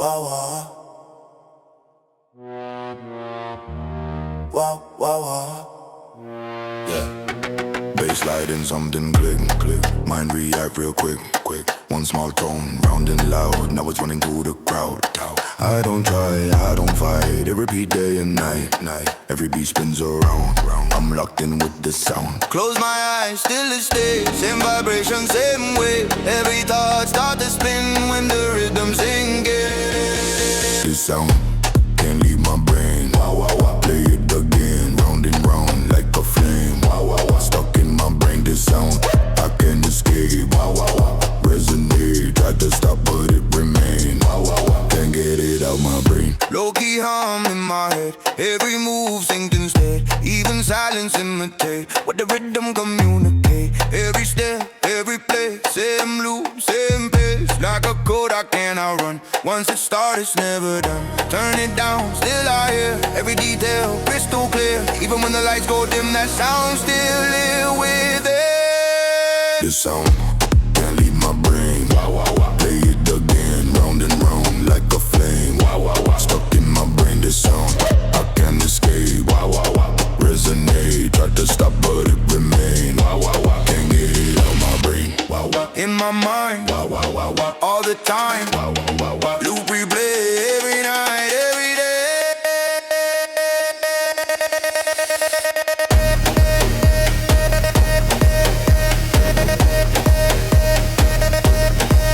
wow, wow. Wow, wow, wow. Yeah. Bass sliding, something click, click. Mind react real quick, quick. One small tone, round and loud. Now it's running through the crowd. I don't try, I don't fight. It repeat day and night, night. Every beat spins around, round. I'm locked in with the sound. Close my eyes, still it stays. Same vibration, same wave. Every thought start to spin when the rhythm sinks in. This sound can't leave my brain. Wow, wow, wow. Play it again, round and round like a flame. Wow, wow, wow. Stuck in my brain, this sound I can't escape. Wow, wow, wow. Resonate, tried to stop but it remained. Wow, wow, wow. Can't get it out my brain. Low-key hum in my head. Every move synced instead. Even silence imitate what the rhythm communicate. Every step, every play, same loop, same pace. Like a code I cannot run. Once it starts, it's never done. Turn it down, still I hear every detail crystal clear. Even when the lights go dim, that sound still live with it. This sound can't leave my brain. Wow, wow, wow. Play it again, round and round like a flame. Wow, wow, wow. Stuck in my brain, this sound I can't escape. Wow, wow, wow. Resonate, tried to stop but it remained. Wow, wow, wow. Can't get it out my brain. Wow, wow. In my mind. Wow, wow, wow, wow. All the time. Wow, wow, wow, wow. Loop replay every night, every day.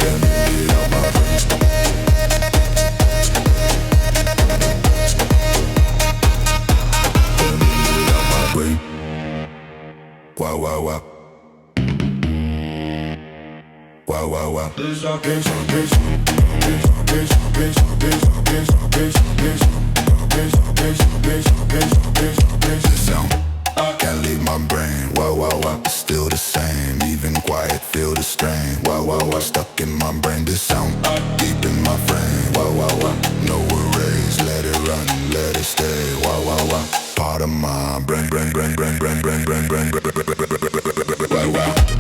Can't get it out my brain. Can't get it out my brain. Wow, wow, wow. Wow, wow, wow. This sound can't leave my brain. Wow, wow, wow. It's still the same. Even quiet, feel the strain. Wow, wow, wow. Stuck in my brain. This sound deep in my frame. Wow, wow, wow. No erase. Let it run, let it stay. Wow, wow, wow. Part of my brain. Wow, wow.